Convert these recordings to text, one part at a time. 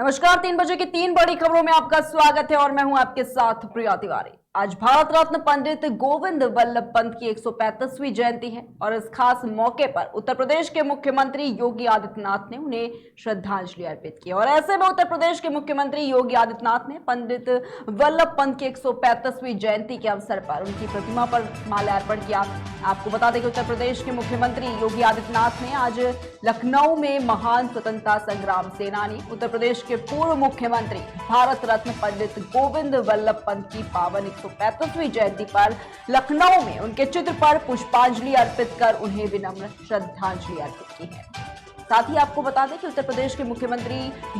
नमस्कार, 3 बजे की 3 बड़ी खबरों में आपका स्वागत है और मैं हूं आपके साथ प्रिया तिवारी। आज भारत रत्न पंडित गोविंद वल्लभ पंत की 135वीं जयंती है और इस खास मौके पर उत्तर प्रदेश के मुख्यमंत्री योगी आदित्यनाथ ने उन्हें श्रद्धांजलि अर्पित की। और ऐसे में उत्तर प्रदेश के मुख्यमंत्री योगी आदित्यनाथ ने पंडित वल्लभ पंत की 135वीं जयंती के अवसर पर उनकी प्रतिमा पर माल्यार्पण किया। आपको बता दें कि उत्तर प्रदेश के मुख्यमंत्री योगी आदित्यनाथ ने आज लखनऊ में महान स्वतंत्रता संग्राम सेनानी, उत्तर प्रदेश के पूर्व मुख्यमंत्री भारत रत्न पंडित गोविंद वल्लभ पंत की पावन 135वीं जयंती पर लखनऊ में उनके चित्र पर पुष्पांजलि अर्पित कर उन्हें विनम्र श्रद्धांजलि अर्पित की है। साथ ही आपको बता दें कि उत्तर प्रदेश के मुख्यमंत्री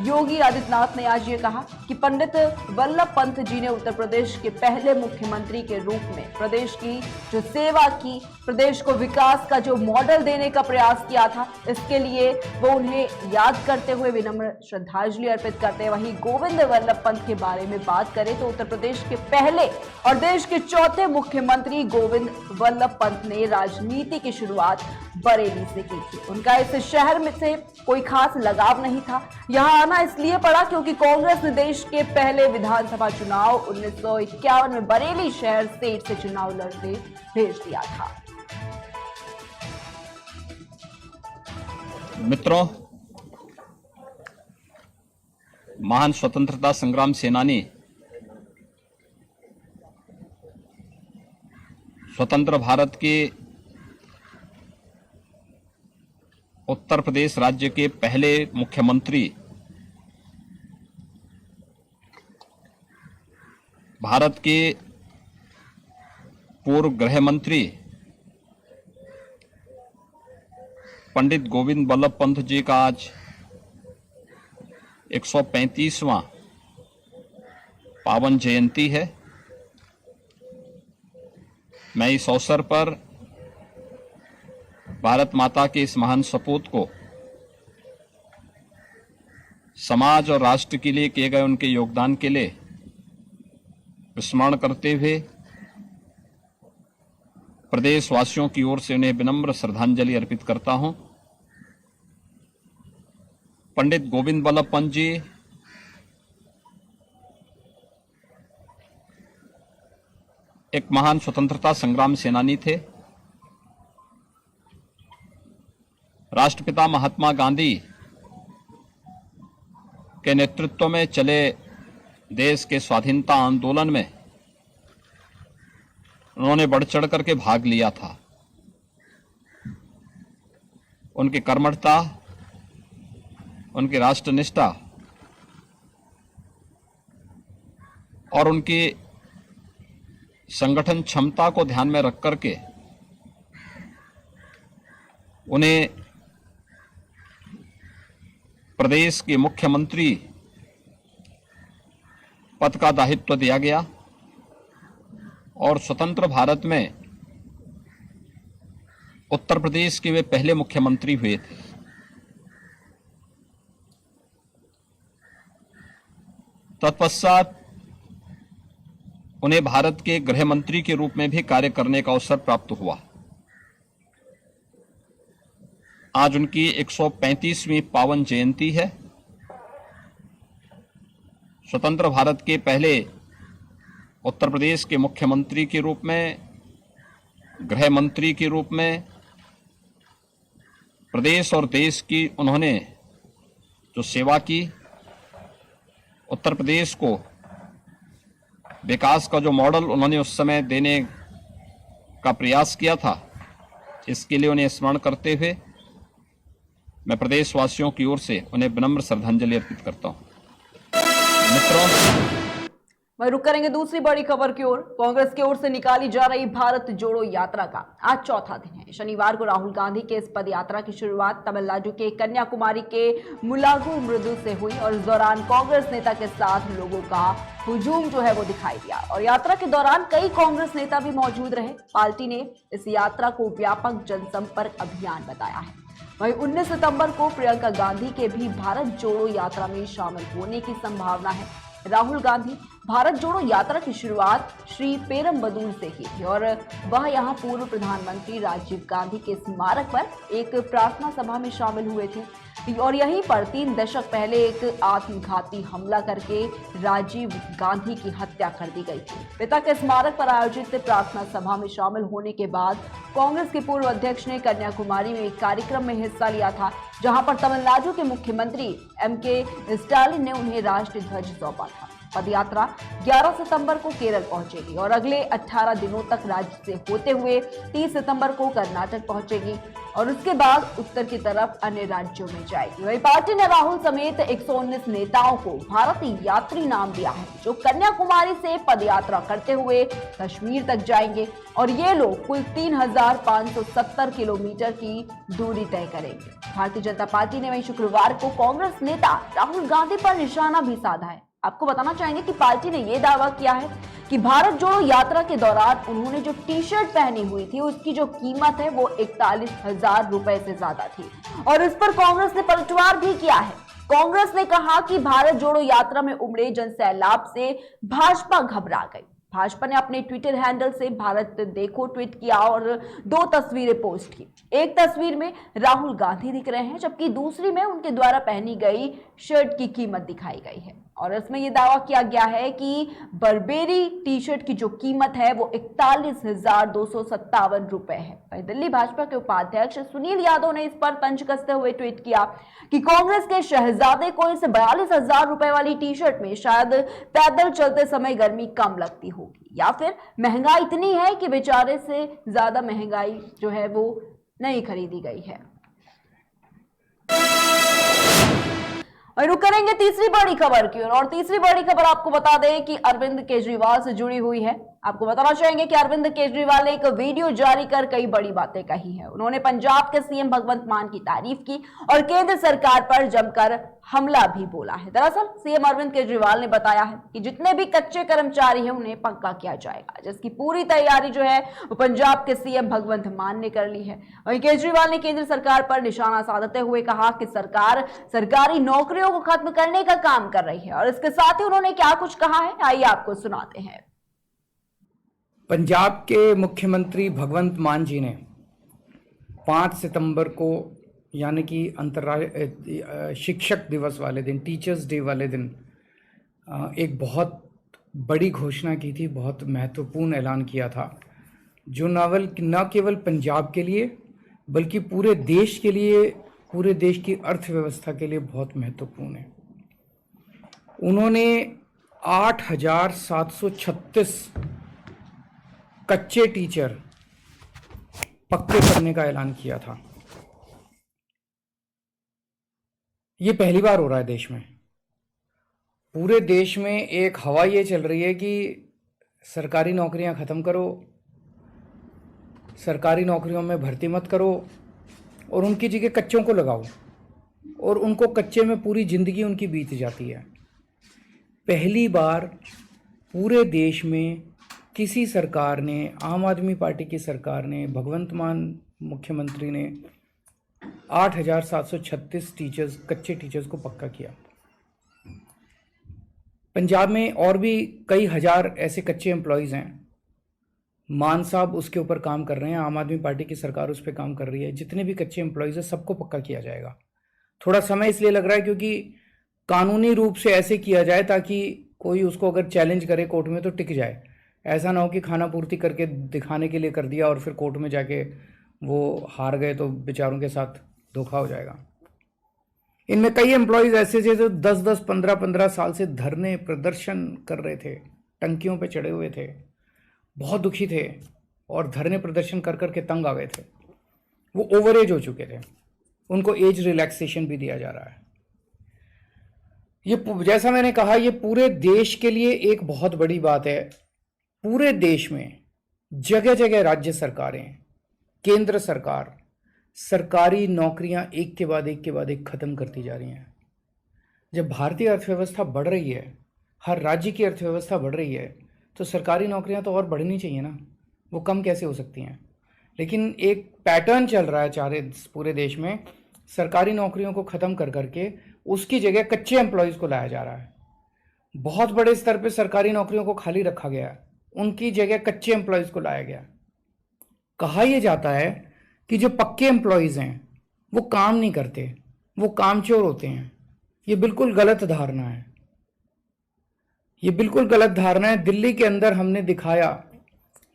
योगी आदित्यनाथ ने आज ये कहा कि पंडित वल्लभ पंत जी ने उत्तर प्रदेश के पहले मुख्यमंत्री के रूप में प्रदेश की जो सेवा की, प्रदेश को विकास का जो मॉडल देने का प्रयास किया था, इसके लिए वो उन्हें याद करते हुए विनम्र श्रद्धांजलि अर्पित करते हैं। वहीं गोविंद वल्लभ पंत के बारे में बात करें तो उत्तर प्रदेश के पहले और देश के चौथे मुख्यमंत्री गोविंद वल्लभ पंत ने राजनीति की शुरुआत बरेली से की थी। उनका इस शहर में से कोई खास लगाव नहीं था। यहां आना इसलिए पड़ा क्योंकि कांग्रेस ने देश के पहले विधानसभा चुनाव 1951 में बरेली शहर सीट से चुनाव लड़ने भेज दिया था। मित्रों, महान स्वतंत्रता संग्राम सेनानी, स्वतंत्र भारत के उत्तर प्रदेश राज्य के पहले मुख्यमंत्री, भारत के पूर्व गृह मंत्री पंडित गोविंद वल्लभ पंत जी का आज 135वां पावन जयंती है। मैं इस अवसर पर भारत माता के इस महान सपूत को समाज और राष्ट्र के लिए किए गए उनके योगदान के लिए स्मरण करते हुए प्रदेशवासियों की ओर से उन्हें विनम्र श्रद्धांजलि अर्पित करता हूं। पंडित गोविंद वल्लभ पंत जी एक महान स्वतंत्रता संग्राम सेनानी थे। राष्ट्रपिता महात्मा गांधी के नेतृत्व में चले देश के स्वाधीनता आंदोलन में उन्होंने बढ़ चढ़ करके भाग लिया था। उनकी कर्मठता, उनकी राष्ट्रनिष्ठा और उनकी संगठन क्षमता को ध्यान में रख करके उन्हें प्रदेश के मुख्यमंत्री पद का दायित्व दिया गया और स्वतंत्र भारत में उत्तर प्रदेश के वे पहले मुख्यमंत्री हुए थे। तत्पश्चात उन्हें भारत के गृह मंत्री के रूप में भी कार्य करने का अवसर प्राप्त हुआ। आज उनकी 135वीं पावन जयंती है। स्वतंत्र भारत के पहले उत्तर प्रदेश के मुख्यमंत्री के रूप में, गृह मंत्री के रूप में प्रदेश और देश की उन्होंने जो सेवा की, उत्तर प्रदेश को विकास का जो मॉडल उन्होंने उस समय देने का प्रयास किया था, इसके लिए उन्हें स्मरण करते हुए मैं प्रदेशवासियों की ओर से उन्हें विनम्र श्रद्धांजलि अर्पित करता हूं। मित्रों, वहीं रुक करेंगे दूसरी बड़ी खबर की ओर। कांग्रेस की ओर से निकाली जा रही भारत जोड़ो यात्रा का आज चौथा दिन है। शनिवार को राहुल गांधी के इस पद यात्रा की शुरुआत तमिलनाडु के कन्याकुमारी के मुलागू मृदु से हुई और इस दौरान कांग्रेस नेता के साथ लोगों का हुजूम जो है वो दिखाई दिया और यात्रा के दौरान कई कांग्रेस नेता भी मौजूद रहे। पार्टी ने इस यात्रा को व्यापक जनसंपर्क अभियान बताया है। वहीं 19 सितंबर को प्रियंका गांधी के भी भारत जोड़ो यात्रा में शामिल होने की संभावना है। राहुल गांधी भारत जोड़ो यात्रा की शुरुआत श्री पेरम्बदूर से की थी और वह यहां पूर्व प्रधानमंत्री राजीव गांधी के स्मारक पर एक प्रार्थना सभा में शामिल हुए थे और यहीं पर 3 दशक पहले एक आत्मघाती हमला करके राजीव गांधी की हत्या कर दी गई थी। पिता के स्मारक पर आयोजित प्रार्थना सभा में शामिल होने के बाद कांग्रेस के पूर्व अध्यक्ष ने कन्याकुमारी में एक कार्यक्रम में हिस्सा लिया था, जहां पर तमिलनाडु के मुख्यमंत्री एम.के. स्टालिन ने उन्हें राष्ट्रीय ध्वज सौंपा था। पदयात्रा 11 सितंबर को केरल पहुंचेगी और अगले 18 दिनों तक राज्य से होते हुए 30 सितंबर को कर्नाटक पहुंचेगी और उसके बाद उत्तर की तरफ अन्य राज्यों में जाएगी। वही पार्टी ने राहुल समेत 119 नेताओं को भारतीय यात्री नाम दिया है, जो कन्याकुमारी से पदयात्रा करते हुए कश्मीर तक जाएंगे और ये लोग कुल 3,570 किलोमीटर की दूरी तय करेंगे। भारतीय जनता पार्टी ने वही शुक्रवार को कांग्रेस नेता राहुल गांधी पर निशाना भी साधा है। आपको बताना चाहेंगे कि पार्टी ने यह दावा किया है कि भारत जोड़ो यात्रा के दौरान उन्होंने जो टी शर्ट पहनी हुई थी उसकी जो कीमत है वो 41,000 रुपए से ज्यादा थी और इस पर कांग्रेस ने पलटवार भी किया है। कांग्रेस ने कहा कि भारत जोड़ो यात्रा में उमड़े जनसैलाब से भाजपा घबरा गई। भाजपा ने अपने ट्विटर हैंडल से भारत देखो ट्वीट किया और 2 तस्वीरें पोस्ट की। एक तस्वीर में राहुल गांधी दिख रहे हैं, जबकि दूसरी में उनके द्वारा पहनी गई शर्ट की कीमत दिखाई गई है और इसमें यह दावा किया गया है कि बर्बेरी टी शर्ट की जो कीमत है वो 41,257 रुपए है। दिल्ली भाजपा के उपाध्यक्ष सुनील यादव ने इस पर तंज कसते हुए ट्वीट किया कि कांग्रेस के शहजादे को इस 42,000 रुपए वाली टी शर्ट में शायद पैदल चलते समय गर्मी कम लगती होगी या फिर महंगाई इतनी है कि बेचारे से ज्यादा महंगाई जो है वो नहीं खरीदी गई है। और रुक करेंगे तीसरी बड़ी खबर की ओर और तीसरी बड़ी खबर आपको बता दें कि अरविंद केजरीवाल से जुड़ी हुई है। आपको बताना चाहेंगे कि अरविंद केजरीवाल ने एक वीडियो जारी कर कई बड़ी बातें कही है। उन्होंने पंजाब के सीएम भगवंत मान की तारीफ की और केंद्र सरकार पर जमकर हमला भी बोला है। दरअसल सीएम अरविंद केजरीवाल ने बताया है कि जितने भी कच्चे कर्मचारी हैं उन्हें पक्का किया जाएगा, जिसकी पूरी तैयारी जो है वो पंजाब के सीएम भगवंत मान ने कर ली है। वहीं केजरीवाल ने केंद्र सरकार पर निशाना साधते हुए कहा कि सरकार सरकारी नौकरियों को खत्म करने का काम कर रही है और इसके साथ ही उन्होंने क्या कुछ कहा है, आइए आपको सुनाते हैं। पंजाब के मुख्यमंत्री भगवंत मान जी ने 5 सितंबर को यानी कि अंतर्राष्ट्रीय शिक्षक दिवस वाले दिन, टीचर्स डे वाले दिन एक बहुत बड़ी घोषणा की थी, बहुत महत्वपूर्ण ऐलान किया था, जो न केवल पंजाब के लिए बल्कि पूरे देश के लिए, पूरे देश की अर्थव्यवस्था के लिए बहुत महत्वपूर्ण है। उन्होंने 8,736 कच्चे टीचर पक्के करने का ऐलान किया था। ये पहली बार हो रहा है देश में। पूरे देश में एक हवा ये चल रही है कि सरकारी नौकरियां ख़त्म करो, सरकारी नौकरियों में भर्ती मत करो और उनकी जगह कच्चों को लगाओ और उनको कच्चे में पूरी ज़िंदगी उनकी बीत जाती है। पहली बार पूरे देश में किसी सरकार ने, आम आदमी पार्टी की सरकार ने, भगवंत मान मुख्यमंत्री ने 8,736 टीचर्स, कच्चे टीचर्स को पक्का किया। पंजाब में और भी कई हजार ऐसे कच्चे एम्प्लॉयज़ हैं। मान साहब उसके ऊपर काम कर रहे हैं, आम आदमी पार्टी की सरकार उस पर काम कर रही है। जितने भी कच्चे एम्प्लॉयज़ हैं सबको पक्का किया जाएगा। थोड़ा समय इसलिए लग रहा है क्योंकि कानूनी रूप से ऐसे किया जाए ताकि कोई उसको अगर चैलेंज करे कोर्ट में तो टिक जाए। ऐसा ना हो कि खाना पूर्ति करके दिखाने के लिए कर दिया और फिर कोर्ट में जाके वो हार गए तो बेचारों के साथ धोखा हो जाएगा। इनमें कई एम्प्लॉयज़ ऐसे थे जो 10-10, 15-15 साल से धरने प्रदर्शन कर रहे थे, टंकियों पे चढ़े हुए थे, बहुत दुखी थे और धरने प्रदर्शन कर कर के तंग आ गए थे। वो ओवर एज हो चुके थे, उनको एज रिलैक्सेशन भी दिया जा रहा है। ये जैसा मैंने कहा, ये पूरे देश के लिए एक बहुत बड़ी बात है। पूरे देश में जगह जगह राज्य सरकारें, केंद्र सरकार सरकारी नौकरियां एक के बाद एक खत्म करती जा रही हैं। जब भारतीय अर्थव्यवस्था बढ़ रही है, हर राज्य की अर्थव्यवस्था बढ़ रही है, तो सरकारी नौकरियां तो और बढ़नी चाहिए ना, वो कम कैसे हो सकती हैं। लेकिन एक पैटर्न चल रहा है पूरे देश में, सरकारी नौकरियों को ख़त्म कर करके उसकी जगह कच्चे एम्प्लॉयज़ को लाया जा रहा है। बहुत बड़े स्तर पे सरकारी नौकरियों को खाली रखा गया है, उनकी जगह कच्चे एम्प्लॉयज को लाया गया। कहा यह जाता है कि जो पक्के एम्प्लॉयज हैं वो काम नहीं करते, वो कामचोर होते हैं। ये बिल्कुल गलत धारणा है, ये बिल्कुल गलत धारणा है। दिल्ली के अंदर हमने दिखाया,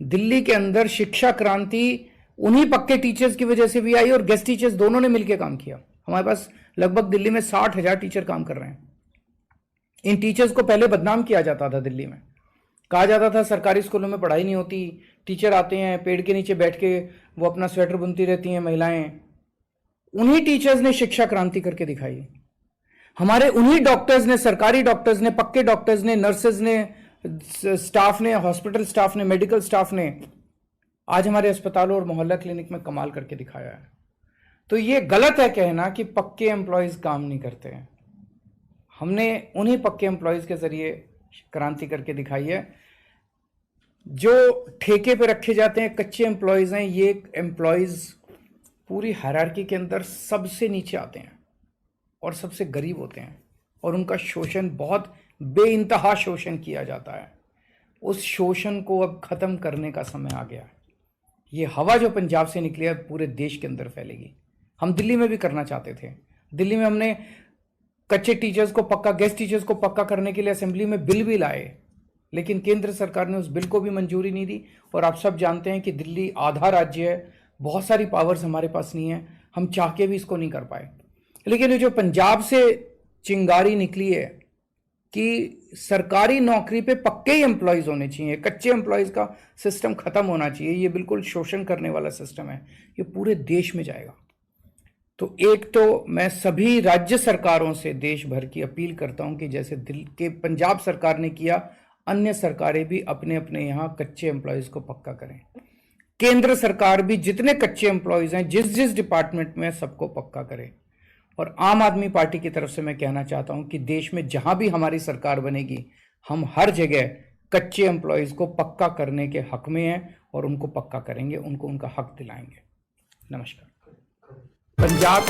दिल्ली के अंदर शिक्षा क्रांति उन्हीं पक्के टीचर्स की वजह से भी आई और गेस्ट टीचर्स दोनों ने मिलकर काम किया। हमारे पास लगभग दिल्ली में 60,000 टीचर काम कर रहे हैं। इन टीचर्स को पहले बदनाम किया जाता था, दिल्ली में कहा जाता था सरकारी स्कूलों में पढ़ाई नहीं होती, टीचर आते हैं पेड़ के नीचे बैठ के वो अपना स्वेटर बुनती रहती हैं महिलाएं। उन्हीं टीचर्स ने शिक्षा क्रांति करके दिखाई। हमारे उन्हीं डॉक्टर्स ने, सरकारी डॉक्टर्स ने, पक्के डॉक्टर्स ने, नर्सेज ने, स्टाफ ने, हॉस्पिटल स्टाफ ने, मेडिकल स्टाफ ने आज हमारे अस्पतालों और मोहल्ला क्लिनिक में कमाल करके दिखाया है। तो ये गलत है कहना कि पक्के एम्प्लॉयज काम नहीं करते हैं। हमने उन्हीं पक्के एम्प्लॉयज के जरिए क्रांति करके दिखाई है। जो ठेके पे रखे जाते हैं कच्चे एम्प्लॉयज हैं, ये एम्प्लॉयज पूरी हायरार्की के अंदर सबसे नीचे आते हैं और सबसे गरीब होते हैं और उनका शोषण, बहुत बेइंतहा शोषण किया जाता है। उस शोषण को अब खत्म करने का समय आ गया है। ये हवा जो पंजाब से निकली है पूरे देश के अंदर फैलेगी। हम दिल्ली में भी करना चाहते थे। दिल्ली में हमने कच्चे टीचर्स को पक्का, गेस्ट टीचर्स को पक्का करने के लिए असेंबली में बिल भी लाए, लेकिन केंद्र सरकार ने उस बिल को भी मंजूरी नहीं दी। और आप सब जानते हैं कि दिल्ली आधा राज्य है, बहुत सारी पावर्स हमारे पास नहीं है, हम चाह के भी इसको नहीं कर पाए। लेकिन ये जो पंजाब से चिंगारी निकली है कि सरकारी नौकरी पे पक्के ही एम्प्लॉयज होने चाहिए, कच्चे एम्प्लॉयज का सिस्टम खत्म होना चाहिए, ये बिल्कुल शोषण करने वाला सिस्टम है, ये पूरे देश में जाएगा। तो एक तो मैं सभी राज्य सरकारों से देश भर की अपील करता हूं कि जैसे दिल्ली के पंजाब सरकार ने किया, अन्य सरकारें भी अपने अपने यहाँ कच्चे एम्प्लॉयज को पक्का करें। केंद्र सरकार भी जितने कच्चे एम्प्लॉयज हैं जिस जिस डिपार्टमेंट में, सबको पक्का करे। और आम आदमी पार्टी की तरफ से मैं कहना चाहता हूं कि देश में जहां भी हमारी सरकार बनेगी, हम हर जगह कच्चे एम्प्लॉयज को पक्का करने के हक में हैं और उनको पक्का करेंगे, उनको उनका हक दिलाएंगे। नमस्कार। पंजाब